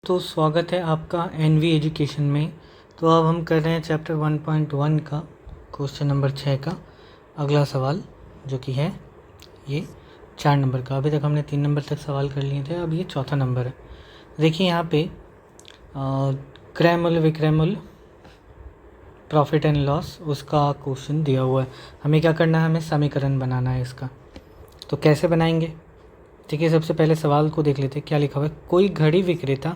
तो स्वागत है आपका एनवी एजुकेशन में। तो अब हम कर रहे हैं चैप्टर 1.1 का क्वेश्चन नंबर 6 का अगला सवाल, जो कि है ये 4 नंबर का। अभी तक हमने 3 नंबर तक सवाल कर लिए थे, अब ये चौथा नंबर है। देखिए यहाँ पे क्रय मूल्य विक्रय मूल्य प्रॉफिट एंड लॉस उसका क्वेश्चन दिया हुआ है। हमें क्या करना है, हमें समीकरण बनाना है इसका। तो कैसे बनाएंगे, देखिए सबसे पहले सवाल को देख लेते हैं क्या लिखा हुआ है। कोई घड़ी विक्रेता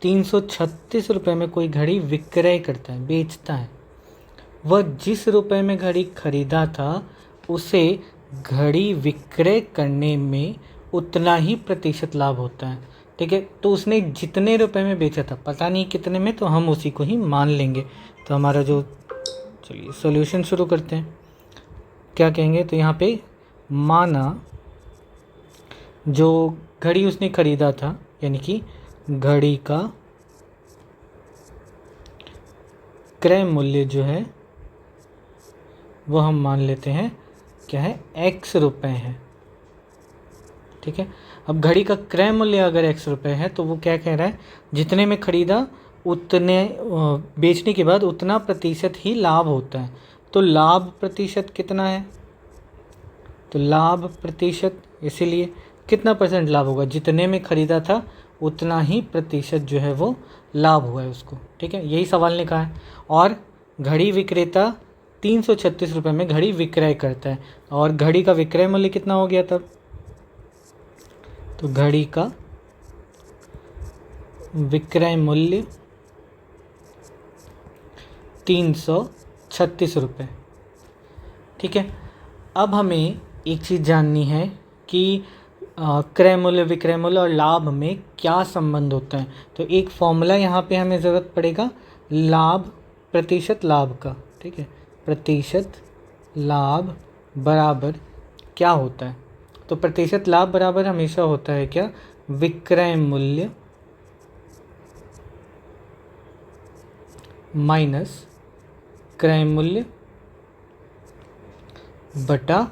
336 रुपये में कोई घड़ी विक्रय करता है, बेचता है। वह जिस रुपए में घड़ी खरीदा था उसे घड़ी विक्रय करने में उतना ही प्रतिशत लाभ होता है। ठीक है, तो उसने जितने रुपए में बेचा था, पता नहीं कितने में, तो हम उसी को ही मान लेंगे। तो हमारा जो, चलिए सॉल्यूशन शुरू करते हैं। क्या कहेंगे, तो यहाँ पे माना जो घड़ी उसने खरीदा था, यानी कि घड़ी का क्रय मूल्य जो है वो हम मान लेते हैं क्या है, x रुपये है। ठीक है, अब घड़ी का क्रय मूल्य अगर x रुपये है तो वो क्या कह रहा है, जितने में खरीदा उतने बेचने के बाद उतना प्रतिशत ही लाभ होता है। तो लाभ प्रतिशत कितना है, तो लाभ प्रतिशत, इसीलिए कितना परसेंट लाभ होगा, जितने में खरीदा था उतना ही प्रतिशत जो है वो लाभ हुआ है उसको। ठीक है, यही सवाल ने कहा है। और घड़ी विक्रेता 336 रुपये में घड़ी विक्रय करता है, और घड़ी का विक्रय मूल्य कितना हो गया तब, तो घड़ी का विक्रय मूल्य 336 रुपये। ठीक है, अब हमें एक चीज़ जाननी है कि क्रय मूल्य विक्रय मूल्य और लाभ में क्या संबंध होता है। तो एक फॉर्मूला यहाँ पे हमें ज़रूरत पड़ेगा, लाभ प्रतिशत लाभ का। ठीक है, प्रतिशत लाभ बराबर क्या होता है, तो प्रतिशत लाभ बराबर हमेशा होता है क्या, विक्रय मूल्य माइनस क्रय मूल्य बटा,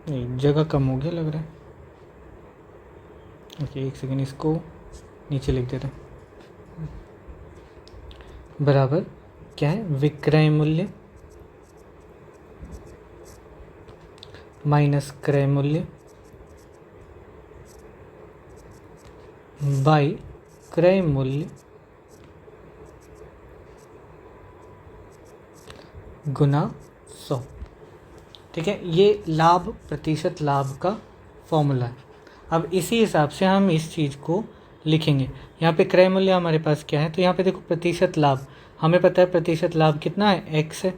नहीं जगह कम हो गया लग रहा है, ओके एक सेकेंड, इसको नीचे लिख देते हैं, बराबर क्या है, विक्रय मूल्य माइनस क्रय मूल्य बाई क्रय मूल्य गुना 100। ठीक है, ये लाभ प्रतिशत लाभ का फॉर्मूला है। अब इसी हिसाब से हम इस चीज़ को लिखेंगे। यहाँ पे क्रय मूल्य हमारे पास क्या है, तो यहाँ पे देखो प्रतिशत लाभ, हमें पता है प्रतिशत लाभ कितना है, x है।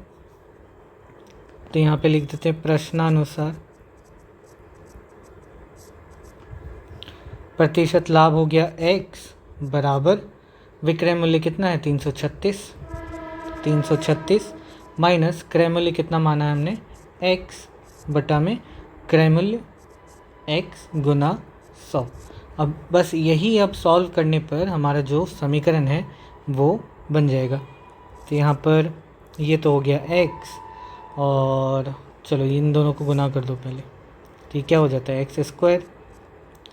तो यहाँ पे लिख देते हैं प्रश्नानुसार प्रतिशत लाभ हो गया x बराबर विक्रय मूल्य कितना है 336 माइनस क्रय मूल्य कितना माना है हमने, x बटा में क्रय मूल्य x गुना 100। अब बस यही अब सॉल्व करने पर हमारा जो समीकरण है वो बन जाएगा। तो यहाँ पर ये तो हो गया x, और चलो इन दोनों को गुना कर दो पहले, तो ये क्या हो जाता है x²।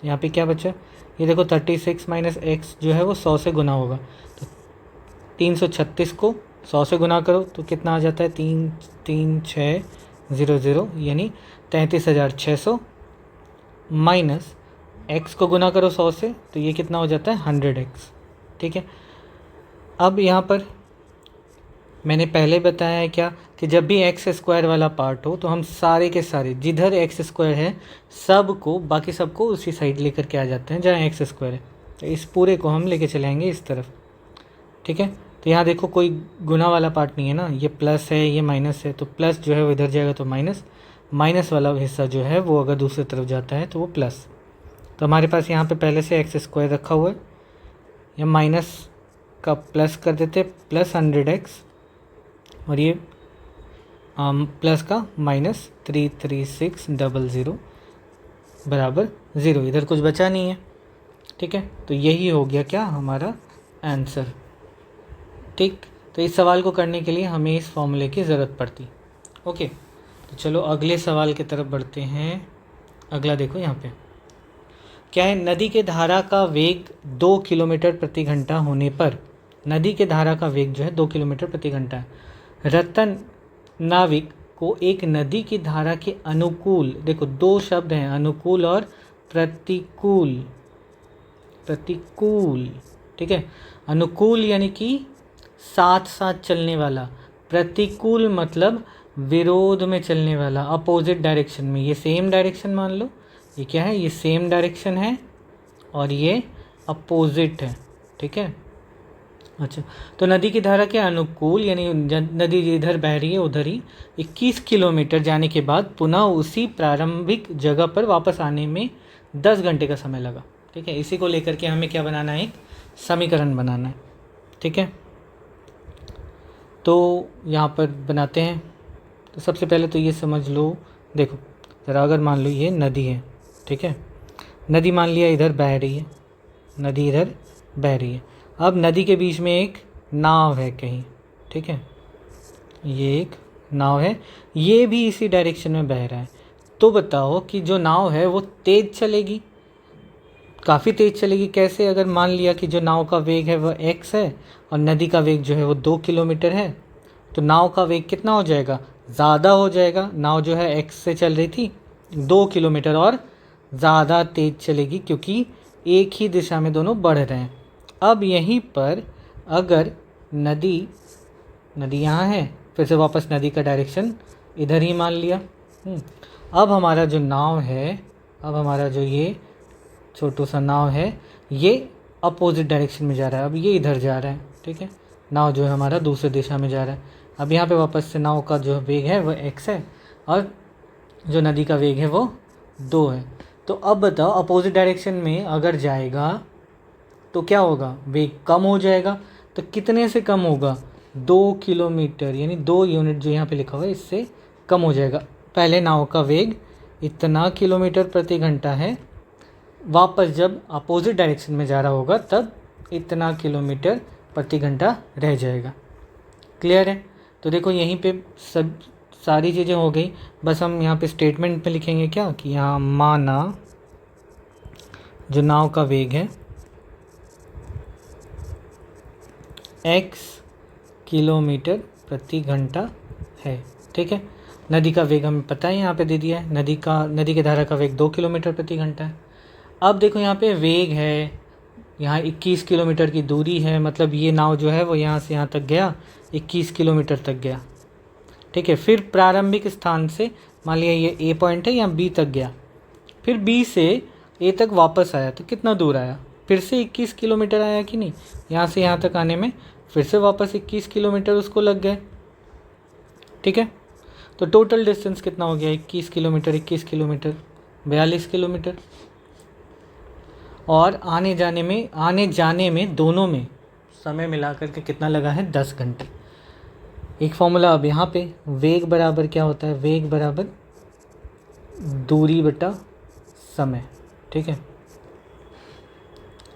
यहाँ पे क्या बचा, ये देखो 36 माइनस एक्स जो है वो 100 से गुना होगा, तो 336 को 100 से गुना करो तो कितना आ जाता है, 33600, यानी 33,600 माइनस एक्स को गुना करो 100 से, तो ये कितना हो जाता है 100x। ठीक है, अब यहाँ पर मैंने पहले बताया है क्या, कि जब भी x² वाला पार्ट हो तो हम सारे के सारे जिधर x² है सब को, बाकी सबको उसी साइड लेकर के आ जाते हैं जहाँ x² है। तो इस पूरे को हम लेके चलेंगे इस तरफ। ठीक है, तो यहाँ देखो कोई गुना वाला पार्ट नहीं है ना, ये प्लस है ये माइनस है, तो प्लस जो है वो इधर जाएगा तो माइनस, माइनस वाला हिस्सा जो है वो अगर दूसरी तरफ जाता है तो वो प्लस। तो हमारे पास यहाँ पे पहले से x² रखा हुआ है, या माइनस का प्लस कर देते प्लस 100x, और ये प्लस का माइनस 33600 बराबर 0, इधर कुछ बचा नहीं है। ठीक है, तो यही हो गया क्या हमारा आंसर। ठीक, तो इस सवाल को करने के लिए हमें इस फॉर्मूले की ज़रूरत पड़ती। ओके, तो चलो अगले सवाल की तरफ बढ़ते हैं। अगला देखो यहाँ पे, क्या है, नदी के धारा का वेग 2 किलोमीटर प्रति घंटा होने पर, नदी के धारा का वेग जो है 2 किलोमीटर प्रति घंटा है। रतन नाविक को एक नदी की धारा के अनुकूल, देखो दो शब्द हैं, अनुकूल और प्रतिकूल, प्रतिकूल, ठीक है। अनुकूल यानी कि साथ साथ चलने वाला, प्रतिकूल मतलब विरोध में चलने वाला, अपोजिट डायरेक्शन में। ये सेम डायरेक्शन मान लो, ये क्या है, ये सेम डायरेक्शन है और ये अपोजिट है, ठीक है। अच्छा, तो नदी की धारा के अनुकूल यानी नदी जिधर बह रही है उधर ही 21 किलोमीटर जाने के बाद पुनः उसी प्रारंभिक जगह पर वापस आने में 10 घंटे का समय लगा, ठीक है। इसी को लेकर के हमें क्या बनाना है, एक समीकरण बनाना है, ठीक है। तो यहाँ पर बनाते हैं। तो सबसे पहले तो ये समझ लो, देखो ज़रा, अगर मान लो ये नदी है, ठीक है, नदी मान लिया इधर बह रही है, नदी इधर बह रही है। अब नदी के बीच में एक नाव है कहीं, ठीक है, ये एक नाव है, ये भी इसी डायरेक्शन में बह रहा है। तो बताओ कि जो नाव है वो तेज़ चलेगी, काफ़ी तेज़ चलेगी। कैसे, अगर मान लिया कि जो नाव का वेग है वह x है और नदी का वेग जो है वो 2 किलोमीटर है, तो नाव का वेग कितना हो जाएगा, ज़्यादा हो जाएगा। नाव जो है x से चल रही थी 2 किलोमीटर और ज़्यादा तेज़ चलेगी क्योंकि एक ही दिशा में दोनों बढ़ रहे हैं। अब यहीं पर अगर नदी यहाँ है, फिर से वापस नदी का डायरेक्शन इधर ही मान लिया। अब हमारा जो नाव है, अब हमारा जो ये छोटू सा नाव है, ये अपोजिट डायरेक्शन में जा रहा है। अब ये इधर जा रहा है, ठीक है, नाव जो है हमारा दूसरे दिशा में जा रहा है। अब यहाँ पे वापस से नाव का जो वेग है वह x है और जो नदी का वेग है वो 2 है। तो अब बताओ, अपोजिट डायरेक्शन में अगर जाएगा तो क्या होगा, वेग कम हो जाएगा। तो कितने से कम होगा, 2 किलोमीटर यानी 2 यूनिट जो यहाँ पे लिखा हुआ है इससे कम हो जाएगा। पहले नाव का वेग इतना किलोमीटर प्रति घंटा है, वापस जब अपोजिट डायरेक्शन में जा रहा होगा तब इतना किलोमीटर प्रति घंटा रह जाएगा। क्लियर है। तो देखो यहीं पे सब सारी चीज़ें हो गई। बस हम यहाँ पे स्टेटमेंट में लिखेंगे क्या, कि यहाँ माना जो नाव का वेग है x किलोमीटर प्रति घंटा है, ठीक है। नदी का वेग हमें पता है, यहाँ पे दे दिया है, नदी के धारा का वेग 2 किलोमीटर प्रति घंटा है। अब देखो यहाँ पे वेग है, यहाँ 21 किलोमीटर की दूरी है, मतलब ये नाव जो है वो यहाँ से यहाँ तक गया, 21 किलोमीटर तक गया, ठीक है। फिर प्रारंभिक स्थान से मान लिया ये A पॉइंट है, यहाँ B तक गया, फिर B से A तक वापस आया, तो कितना दूर आया, फिर से 21 किलोमीटर आया कि नहीं। यहाँ से यहाँ तक आने में फिर से वापस 21 किलोमीटर उसको लग गए, ठीक है। तो टोटल डिस्टेंस कितना हो गया, 21 किलोमीटर 21 किलोमीटर 42 किलोमीटर। और आने जाने में दोनों में समय मिला करके कितना लगा है, 10 घंटे। एक फॉर्मूला अब यहाँ पे, वेग बराबर क्या होता है, वेग बराबर दूरी बटा समय, ठीक है।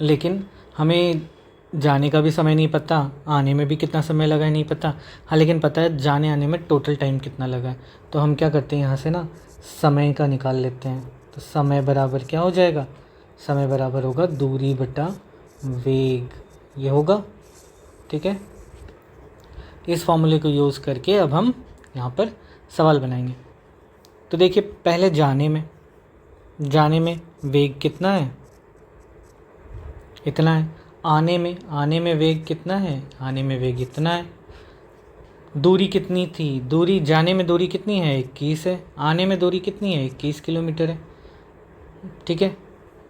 लेकिन हमें जाने का भी समय नहीं पता, आने में भी कितना समय लगा है नहीं पता। हाँ, लेकिन पता है जाने आने में टोटल टाइम कितना लगा है। तो हम क्या करते हैं, यहाँ से ना समय का निकाल लेते हैं। तो समय बराबर क्या हो जाएगा, समय बराबर होगा दूरी बटा वेग, ये होगा, ठीक है। इस फॉर्मूले को यूज़ करके अब हम यहाँ पर सवाल बनाएंगे। तो देखिए, पहले जाने में वेग कितना है, इतना है। आने में वेग कितना है, आने में वेग इतना है। दूरी कितनी थी, जाने में दूरी कितनी है, 21 है। आने में दूरी कितनी है, 21 किलोमीटर है, ठीक है।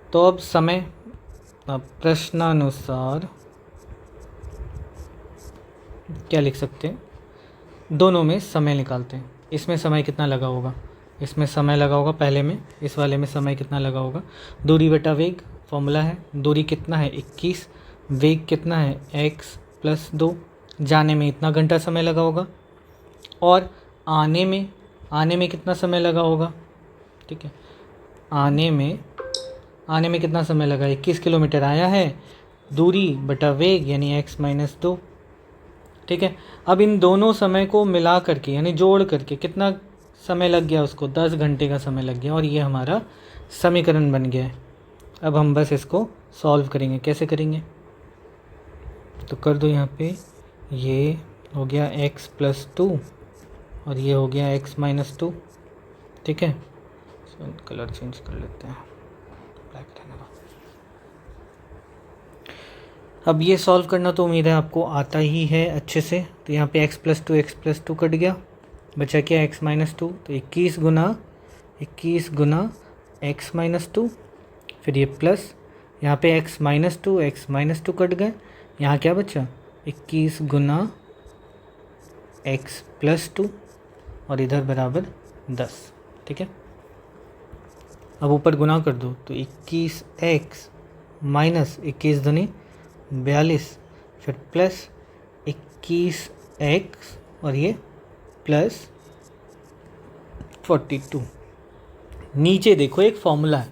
तो अब समय, प्रश्नानुसार क्या लिख सकते हैं, दोनों में समय निकालते हैं। इसमें समय कितना लगा होगा, इसमें समय लगा होगा पहले में, इस वाले में समय कितना लगा होगा, दूरी बटा वेग फॉर्मूला है, दूरी कितना है 21, वेग कितना है x प्लस 2, जाने में इतना घंटा समय लगा होगा, और आने में कितना समय लगा होगा, ठीक है। आने में कितना समय लगा, 21 किलोमीटर आया है, दूरी बटा वेग यानी x माइनस 2, ठीक है। अब इन दोनों समय को मिला करके यानी जोड़ करके कितना समय लग गया उसको, 10 घंटे का समय लग गया, और ये हमारा समीकरण बन गया है। अब हम बस इसको सॉल्व करेंगे। कैसे करेंगे? तो कर दो यहाँ पे, ये हो गया x प्लस 2 और ये हो गया x माइनस 2। ठीक है, कलर चेंज कर लेते हैं, ब्लैक रहने दो। अब ये सॉल्व करना तो उम्मीद है आपको आता ही है अच्छे से। तो यहाँ पे x प्लस 2 कट गया, बचा क्या x माइनस 2। तो 21 गुना x माइनस 2, फिर ये प्लस, यहाँ पे x माइनस 2 कट गए, यहाँ क्या बचा 21 गुना x प्लस 2 और इधर बराबर 10। ठीक है, अब ऊपर गुना कर दो, तो 21x माइनस 21 दूनी 42, फिर प्लस 21x और ये प्लस 42। नीचे देखो एक फॉर्मूला है,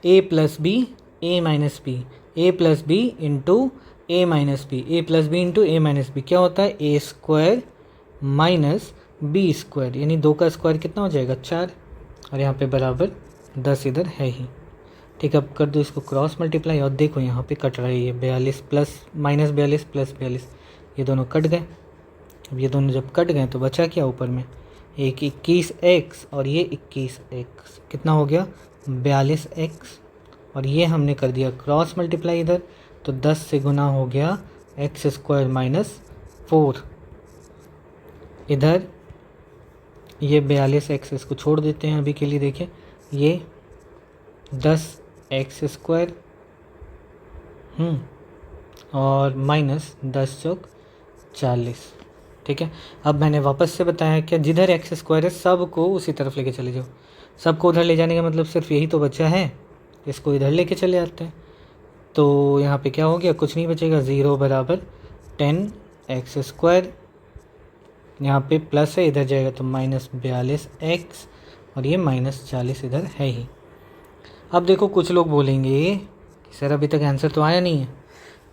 a plus b a minus b, a plus b into a minus b, a plus b into a minus b क्या होता है a square minus b square, यानी 2 का स्क्वायर कितना हो जाएगा 4, और यहाँ पे बराबर 10 इधर है ही। ठीक है, अब कर दो इसको क्रॉस मल्टीप्लाई और देखो यहाँ पे कट रहा है ये 42 प्लस माइनस 42 प्लस 42, ये दोनों कट गए। अब ये दोनों जब कट गए तो बचा क्या ऊपर में, एक 21x और ये 21x, कितना हो गया 42x, और ये हमने कर दिया क्रॉस मल्टीप्लाई इधर, तो 10 से गुना हो गया एक्स स्क्वायर माइनस 4, इधर ये 42x, इसको छोड़ देते हैं अभी के लिए। देखिए ये 10x स्क्वायर और माइनस 10 चौक 40। ठीक है, अब मैंने वापस से बताया क्या, जिधर x स्क्वायर है सब को उसी तरफ लेके चले जाओ। सबको उधर ले जाने का मतलब सिर्फ यही तो बचा है, इसको इधर लेके चले आते हैं। तो यहाँ पे क्या हो गया, कुछ नहीं बचेगा, 0 बराबर 10x स्क्वायर, यहाँ पे प्लस है इधर जाएगा तो माइनस 42x और ये माइनस 40 इधर है ही। अब देखो कुछ लोग बोलेंगे कि सर अभी तक आंसर तो आया नहीं है,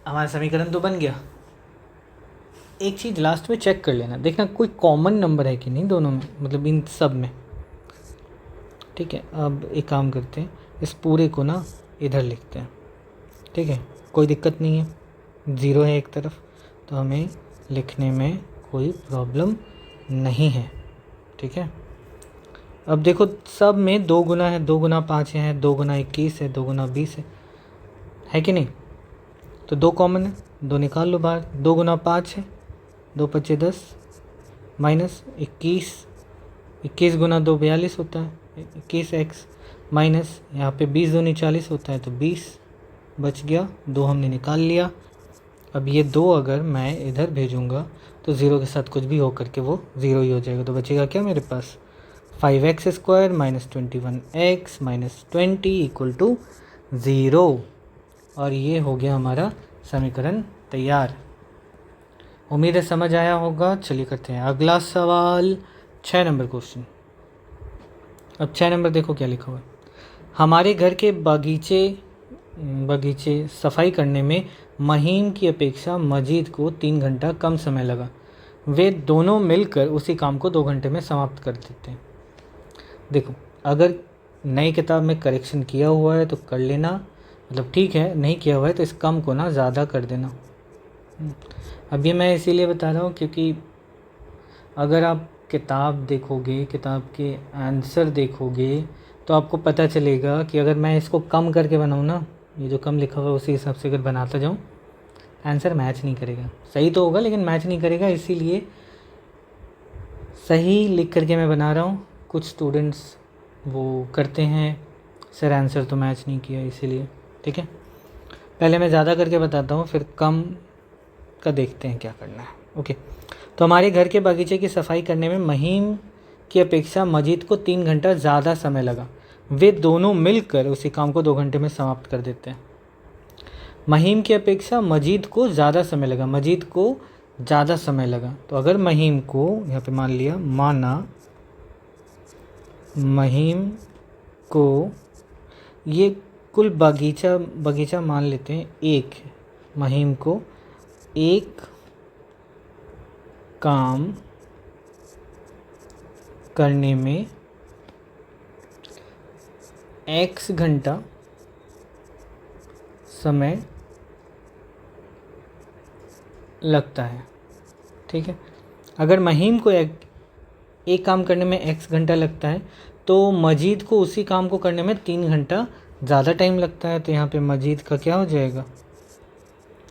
हमारा समीकरण तो बन गया। एक चीज़ लास्ट में चेक कर लेना, देखना कोई कॉमन नंबर है कि नहीं दोनों में, मतलब इन सब में। ठीक है, अब एक काम करते हैं, इस पूरे को ना इधर लिखते हैं। ठीक है, कोई दिक्कत नहीं है, 0 है एक तरफ तो हमें लिखने में कोई प्रॉब्लम नहीं है। ठीक है, अब देखो सब में 2 गुना है, 2 गुना 5 है, 2 गुना 21 है, 2 गुना 20 है कि नहीं? तो 2 कॉमन है, 2 निकाल लो बाहर, 2 गुना 5 है, 2 पच्चे 10 माइनस 21 गुना 2 42 होता है, 21x माइनस यहाँ पे 20 दूनी 40 होता है, तो 20 बच गया, 2 हमने निकाल लिया। अब ये 2 अगर मैं इधर भेजूँगा तो 0 के साथ कुछ भी हो करके वो 0 ही हो जाएगा, तो बचेगा क्या मेरे पास 5x square minus 21x minus 20 equal to 0, और ये हो गया हमारा समीकरण तैयार। उम्मीद है समझ आया होगा। चलिए करते हैं अगला सवाल, 6 नंबर क्वेश्चन। अब 6 नंबर देखो क्या लिखा हुआ है, हमारे घर के बगीचे सफाई करने में महीम की अपेक्षा मजीद को 3 घंटा कम समय लगा, वे दोनों मिलकर उसी काम को 2 घंटे में समाप्त कर देते हैं। देखो अगर नई किताब में करेक्शन किया हुआ है तो कर लेना, मतलब ठीक है, नहीं किया हुआ है तो इस कम को ना ज़्यादा कर देना। अब ये मैं इसीलिए बता रहा हूँ क्योंकि अगर आप किताब देखोगे, किताब के आंसर देखोगे तो आपको पता चलेगा कि अगर मैं इसको कम करके बनाऊँ ना, ये जो कम लिखा हुआ है उसी हिसाब से अगर बनाता जाऊँ, आंसर मैच नहीं करेगा। सही तो होगा लेकिन मैच नहीं करेगा, इसीलिए सही लिख करके मैं बना रहा हूँ। कुछ स्टूडेंट्स वो करते हैं सर आंसर तो मैच नहीं किया, इसीलिए। ठीक है, पहले मैं ज़्यादा करके बताता हूँ, फिर कम का देखते हैं क्या करना है। ओके, तो हमारे घर के बगीचे की सफाई करने में महीम की अपेक्षा मजीद को 3 घंटा ज़्यादा समय लगा, वे दोनों मिलकर उसी काम को 2 घंटे में समाप्त कर देते हैं। महीम की अपेक्षा मजीद को ज़्यादा समय लगा, मजीद को ज़्यादा समय लगा, तो अगर महीम को यहाँ पे मान लिया, माना महीम को ये कुल बगीचा मान लेते हैं एक, महीम को एक काम करने में x घंटा समय लगता है। ठीक है, अगर महीम को एक काम करने में x घंटा लगता है तो मजीद को उसी काम को करने में 3 घंटा ज़्यादा टाइम लगता है। तो यहाँ पे मजीद का क्या हो जाएगा,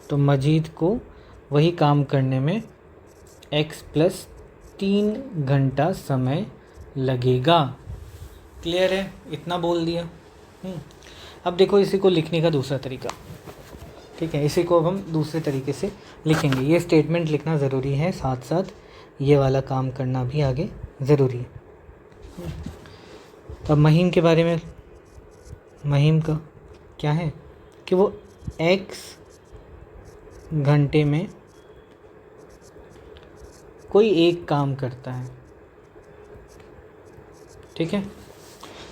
तो मजीद को वही काम करने में x प्लस 3 घंटा समय लगेगा। क्लियर है, इतना बोल दिया। अब देखो इसी को लिखने का दूसरा तरीका। ठीक है, इसी को अब हम दूसरे तरीके से लिखेंगे। ये स्टेटमेंट लिखना ज़रूरी है, साथ साथ ये वाला काम करना भी आगे ज़रूरी है। अब महीम के बारे में, महीम का क्या है कि वो x घंटे में कोई एक काम करता है। ठीक है,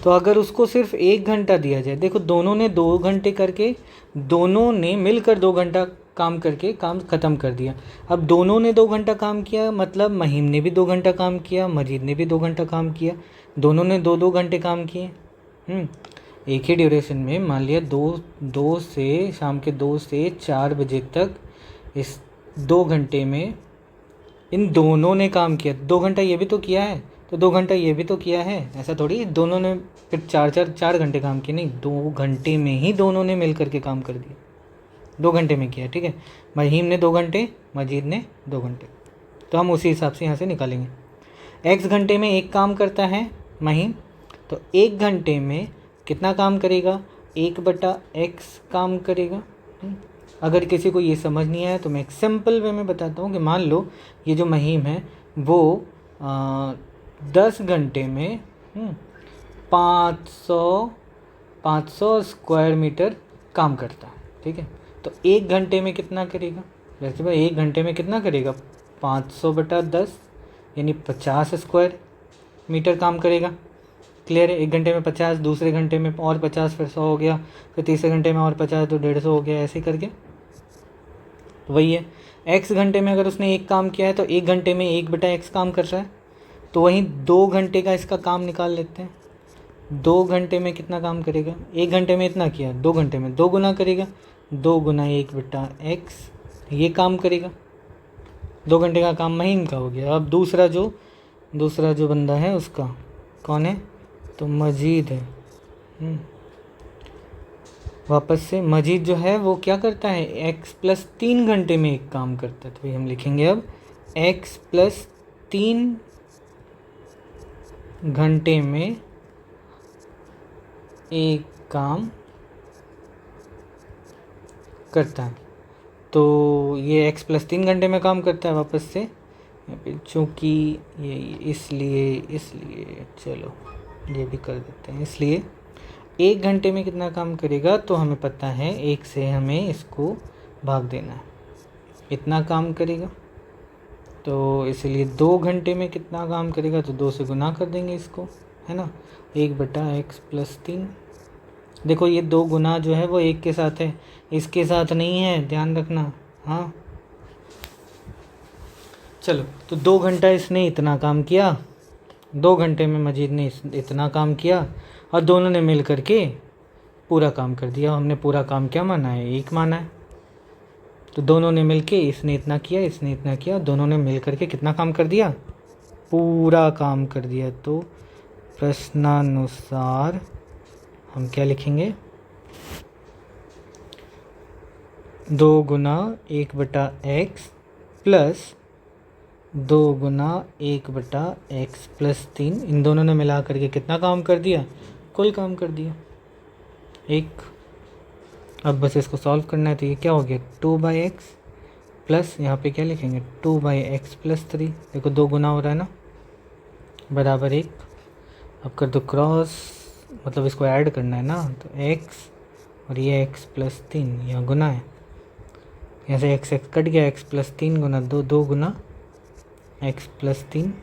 तो अगर उसको सिर्फ 1 घंटा दिया जाए, देखो दोनों ने 2 घंटे करके, दोनों ने मिलकर 2 घंटा काम करके काम ख़त्म कर दिया। अब दोनों ने 2 घंटा काम किया, मतलब महीम ने भी 2 घंटा काम किया, मजीद ने भी 2 घंटा काम किया, दोनों ने 2-2 घंटे काम किए। एक ही ड्यूरेशन में, मान लिया 2 से शाम के 2 से 4 बजे तक, इस 2 घंटे में इन दोनों ने काम किया। 2 घंटा ये भी तो किया है, तो 2 घंटा ये भी तो किया है। ऐसा थोड़ी दोनों ने फिर 4 घंटे काम किए, नहीं, 2 घंटे में ही दोनों ने मिल करके काम कर दिया, 2 घंटे में किया। ठीक है, महीम ने 2 घंटे, मजीद ने 2 घंटे, तो हम उसी हिसाब से यहाँ से निकालेंगे। x घंटे में एक काम करता है महीम, तो 1 घंटे में कितना काम करेगा, 1/x काम करेगा। अगर किसी को ये समझ नहीं आया तो मैं एक सिंपल वे में बताता हूँ कि मान लो ये जो महीम है वो 10 घंटे में 500 स्क्वायर मीटर काम करता है। ठीक है, तो 1 घंटे में कितना करेगा, वैसे भाई 1 घंटे में कितना करेगा, 500/10 यानी 50 स्क्वायर मीटर काम करेगा। क्लियर है, 1 घंटे में 50, दूसरे घंटे में और 50, फिर 100 हो गया, फिर तीसरे घंटे में और 50, तो 150 हो गया, ऐसे करके। तो वही है, x घंटे में अगर उसने एक काम किया है तो 1 घंटे में 1/x काम कर रहा है, तो वहीं 2 घंटे का इसका काम निकाल लेते हैं। 2 घंटे में कितना काम करेगा, 1 घंटे में इतना किया, 2 घंटे में 2 गुना करेगा, 2 गुना 1/x ये काम करेगा। 2 घंटे का काम महीम का हो गया। अब दूसरा जो बंदा है उसका कौन है, तो मजीद है। वापस से मजीद जो है वो क्या करता है, x प्लस 3 घंटे में एक काम करता है। तो हम लिखेंगे अब x प्लस 3 घंटे में एक काम करता है। तो ये x प्लस 3 घंटे में काम करता है। वापस से चूँकि ये इसलिए चलो ये भी कर देते हैं। इसलिए 1 घंटे में कितना काम करेगा, तो हमें पता है 1 से हमें इसको भाग देना है, इतना काम करेगा। तो इसलिए 2 घंटे में कितना काम करेगा, तो 2 से गुना कर देंगे इसको, है ना, 1/x प्लस 3। देखो ये 2 गुना जो है वो 1 के साथ है, इसके साथ नहीं है, ध्यान रखना। हाँ चलो, तो 2 घंटा इसने इतना काम किया, 2 घंटे में मजीद ने इतना काम किया, और दोनों ने मिल करके पूरा काम कर दिया। हमने पूरा काम क्या माना है, 1 माना है। तो दोनों ने मिल के, इसने इतना किया, इसने इतना किया, दोनों ने मिल करके कितना काम कर दिया, पूरा काम कर दिया। तो प्रश्नानुसार हम क्या लिखेंगे, 2 गुना 1/x प्लस 2 गुना 1/x प्लस 3, इन दोनों ने मिला करके कितना काम कर दिया, कुल काम कर दिया 1। अब बस इसको सॉल्व करना है। तो ये क्या हो गया, 2/x प्लस, यहाँ पे क्या लिखेंगे, 2/x प्लस 3। देखो 2 गुना हो रहा है ना, बराबर 1। अब कर दो क्रॉस, मतलब इसको ऐड करना है ना, तो x और ये x प्लस 3 यहाँ गुना है, यहाँ से x कट गया, x प्लस 3 गुना 2 गुना x प्लस 3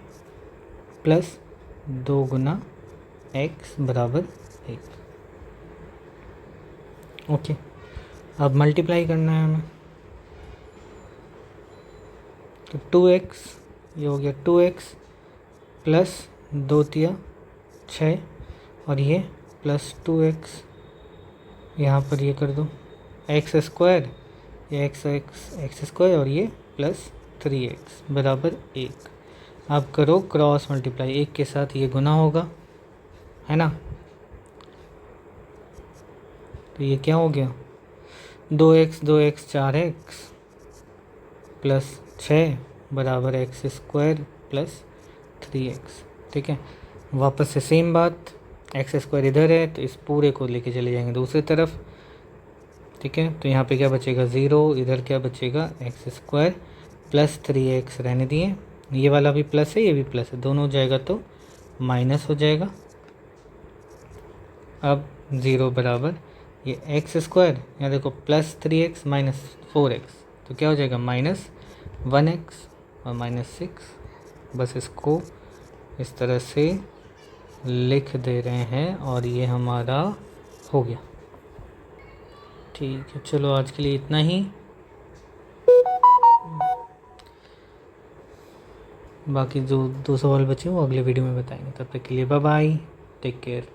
प्लस 2 गुना x बराबर 1। ओके, अब मल्टीप्लाई करना है हमें। तो 2x, ये हो गया 2x प्लस 2 तिया 6, और ये प्लस 2x, यहाँ पर ये कर दो एक्स स्क्वायर, ये एक्स स्क्वायर और ये प्लस 3x बराबर 1। आप करो क्रॉस मल्टीप्लाई, एक के साथ ये गुना होगा, है ना। तो ये क्या हो गया, 2x 2x 4x प्लस 6 बराबर एक्स स्क्वायर प्लस 3x। ठीक है, वापस से सेम बात, एक्स स्क्वायर इधर है तो इस पूरे को लेके चले जाएंगे दूसरी तरफ। ठीक है, तो यहाँ पे क्या बचेगा 0, इधर क्या बचेगा एक्स स्क्वायर प्लस 3x रहने दिए, ये वाला भी प्लस है ये भी प्लस है, दोनों हो जाएगा तो माइनस हो जाएगा। अब 0 बराबर ये एक्स स्क्वायर, यहाँ देखो प्लस 3x माइनस 4x, तो क्या हो जाएगा माइनस 1x और माइनस 6। बस इसको इस तरह से लिख दे रहे हैं और ये हमारा हो गया। ठीक है, चलो आज के लिए इतना ही। बाकी जो 2 सवाल बचे वो अगले वीडियो में बताएंगे। तब तक के लिए बाय बाय, टेक केयर।